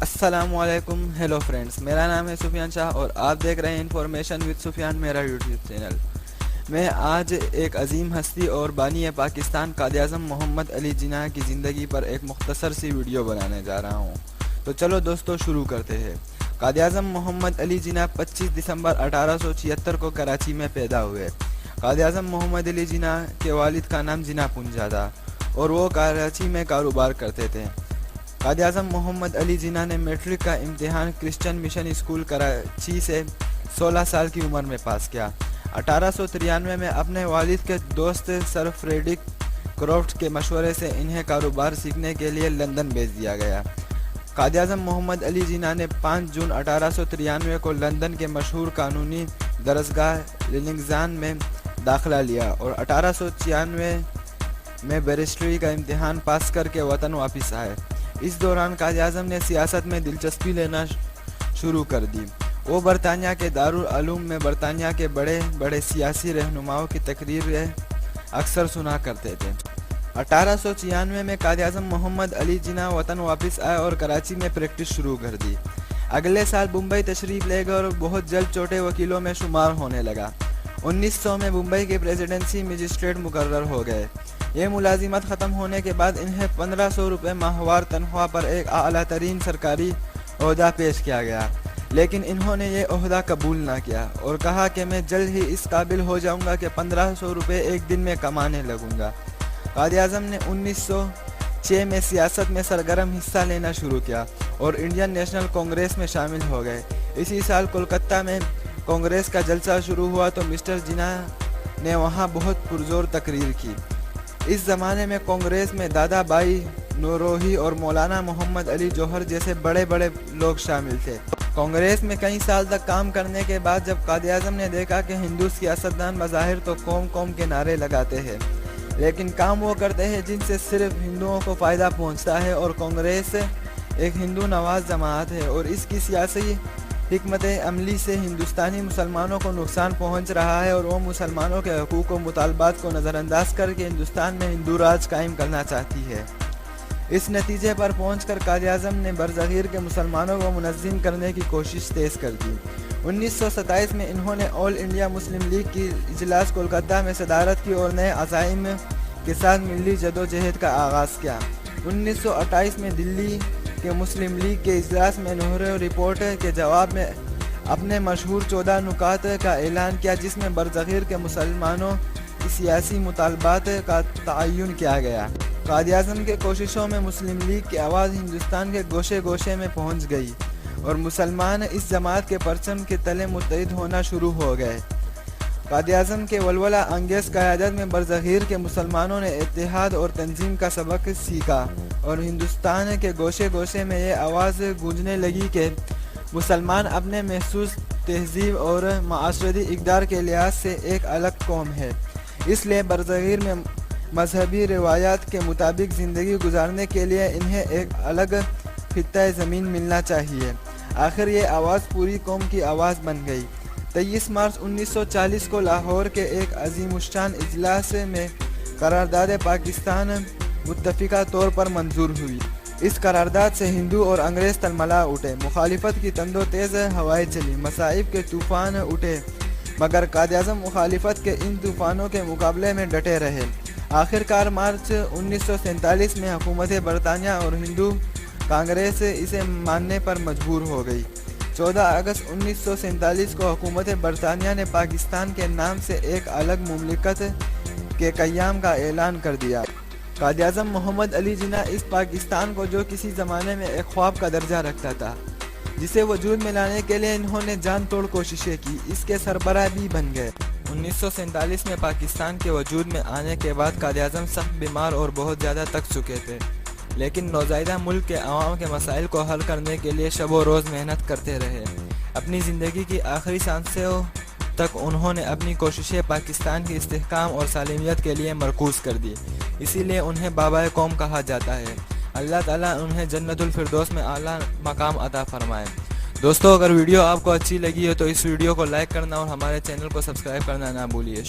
السلام علیکم، hello friends, میرا نام ہے سفیان شاہ اور آپ دیکھ رہے ہیں انفارمیشن وتھ سفیان، میرا یوٹیوب چینل۔ میں آج ایک عظیم ہستی اور بانی پاکستان قائد اعظم محمد علی جناح کی زندگی پر ایک مختصر سی ویڈیو بنانے جا رہا ہوں۔ تو چلو دوستو شروع کرتے ہیں۔ قائد اعظم محمد علی جناح 25 دسمبر 1876 کو کراچی میں پیدا ہوئے۔ قائد اعظم محمد علی جناح کے والد کا نام جناح پنجا تھا اور وہ کراچی میں کاروبار کرتے تھے۔ قائد اعظم محمد علی جناح نے میٹرک کا امتحان کرسچن مشن اسکول کراچی سے 16 سال کی عمر میں پاس کیا۔ 1893 میں اپنے والد کے دوست سر فریڈرک کرافٹ کے مشورے سے انہیں کاروبار سیکھنے کے لیے لندن بھیج دیا گیا۔ قائد اعظم محمد علی جناح نے 5 جون 1893 کو لندن کے مشہور قانونی درسگاہ لنگزان میں داخلہ لیا اور 1896 میں بیرسٹری کا امتحان پاس کر کے وطن واپس آئے۔ اس دوران قائد اعظم نے سیاست میں دلچسپی لینا شروع کر دی۔ وہ برطانیہ کے دارالعلوم میں برطانیہ کے بڑے بڑے سیاسی رہنماؤں کی تقریریں اکثر سنا کرتے تھے۔ 1896 میں قائد اعظم محمد علی جناح وطن واپس آئے اور کراچی میں پریکٹس شروع کر دی۔ اگلے سال بمبئی تشریف لے گئے اور بہت جلد چھوٹے وکیلوں میں شمار ہونے لگا۔ 1900 میں بمبئی کے پریزیڈنسی مجسٹریٹ مقرر ہو گئے۔ یہ ملازمت ختم ہونے کے بعد انہیں 1500 روپے ماہوار تنخواہ پر ایک اعلیٰ ترین سرکاری عہدہ پیش کیا گیا، لیکن انہوں نے یہ عہدہ قبول نہ کیا اور کہا کہ میں جلد ہی اس قابل ہو جاؤں گا کہ 1500 روپے ایک دن میں کمانے لگوں گا۔ قائد اعظم نے 1906 میں سیاست میں سرگرم حصہ لینا شروع کیا اور انڈین نیشنل کانگریس میں شامل ہو گئے۔ اسی سال کولکتہ میں کانگریس کا جلسہ شروع ہوا تو مسٹر جناح نے وہاں بہت پرزور تقریر کی۔ اس زمانے میں کانگریس میں دادا بھائی نوروہی اور مولانا محمد علی جوہر جیسے بڑے بڑے لوگ شامل تھے۔ کانگریس میں کئی سال تک کام کرنے کے بعد جب قائد اعظم نے دیکھا کہ ہندو سیاستدان بظاہر تو قوم قوم کے نعرے لگاتے ہیں لیکن کام وہ کرتے ہیں جن سے صرف ہندوؤں کو فائدہ پہنچتا ہے، اور کانگریس ایک ہندو نواز جماعت ہے اور اس کی سیاسی حکمت عملی سے ہندوستانی مسلمانوں کو نقصان پہنچ رہا ہے اور وہ مسلمانوں کے حقوق و مطالبات کو نظر انداز کر کے ہندوستان میں ہندو راج قائم کرنا چاہتی ہے۔ اس نتیجے پر پہنچ کر قائد اعظم نے برصغیر کے مسلمانوں کو منظم کرنے کی کوشش تیز کر دی۔ 1927 میں انہوں نے آل انڈیا مسلم لیگ کی اجلاس کولکتہ میں صدارت کی اور نئے عزائم کے ساتھ ملی جدوجہد کا آغاز کیا۔ 1928 میں دلی کے مسلم لیگ کے اجلاس میں نہرو رپورٹ کے جواب میں اپنے مشہور 14 نکات کا اعلان کیا، جس میں برصغیر کے مسلمانوں کی سیاسی مطالبات کا تعین کیا گیا۔ قائد اعظم کے کوششوں میں مسلم لیگ کی آواز ہندوستان کے گوشے گوشے میں پہنچ گئی اور مسلمان اس جماعت کے پرچم کے تلے متحد ہونا شروع ہو گئے۔ قائد اعظم کے ولولہ انگیز قیادت میں برصغیر کے مسلمانوں نے اتحاد اور تنظیم کا سبق سیکھا اور ہندوستان کے گوشے گوشے میں یہ آواز گونجنے لگی کہ مسلمان اپنے محسوس تہذیب اور معاشرتی اقدار کے لحاظ سے ایک الگ قوم ہے، اس لیے برصغیر میں مذہبی روایات کے مطابق زندگی گزارنے کے لیے انہیں ایک الگ خطہ زمین ملنا چاہیے۔ آخر یہ آواز پوری قوم کی آواز بن گئی۔ 23 مارچ 1940 کو لاہور کے ایک عظیم الشان اجلاس میں قرارداد پاکستان متفقہ طور پر منظور ہوئی۔ اس قرارداد سے ہندو اور انگریز تلملا اٹھے، مخالفت کی تند و تیز ہوائیں چلی، مصائب کے طوفان اٹھے، مگر قائد اعظم مخالفت کے ان طوفانوں کے مقابلے میں ڈٹے رہے۔ آخرکار مارچ 1947 میں حکومت برطانیہ اور ہندو کانگریس اسے ماننے پر مجبور ہو گئی۔ 14 اگست 1947 کو حکومت برطانیہ نے پاکستان کے نام سے ایک الگ مملکت کے قیام کا اعلان کر دیا۔ قائد اعظم محمد علی جناح اس پاکستان کو جو کسی زمانے میں ایک خواب کا درجہ رکھتا تھا، جسے وجود میں لانے کے لیے انہوں نے جان توڑ کوششیں کی، اس کے سربراہ بھی بن گئے۔ 1947 میں پاکستان کے وجود میں آنے کے بعد قائد اعظم سخت بیمار اور بہت زیادہ تک چکے تھے، لیکن نوزائیدہ ملک کے عوام کے مسائل کو حل کرنے کے لیے شب و روز محنت کرتے رہے۔ اپنی زندگی کی آخری سانسوں تک انہوں نے اپنی کوششیں پاکستان کی استحکام اور سالمیت کے لیے مرکوز کر دی، اسی لیے انہیں بابائے قوم کہا جاتا ہے۔ اللہ تعالیٰ انہیں جنت الفردوس میں اعلیٰ مقام عطا فرمائے۔ دوستو، اگر ویڈیو آپ کو اچھی لگی ہے تو اس ویڈیو کو لائک کرنا اور ہمارے چینل کو سبسکرائب کرنا نہ بھولیے۔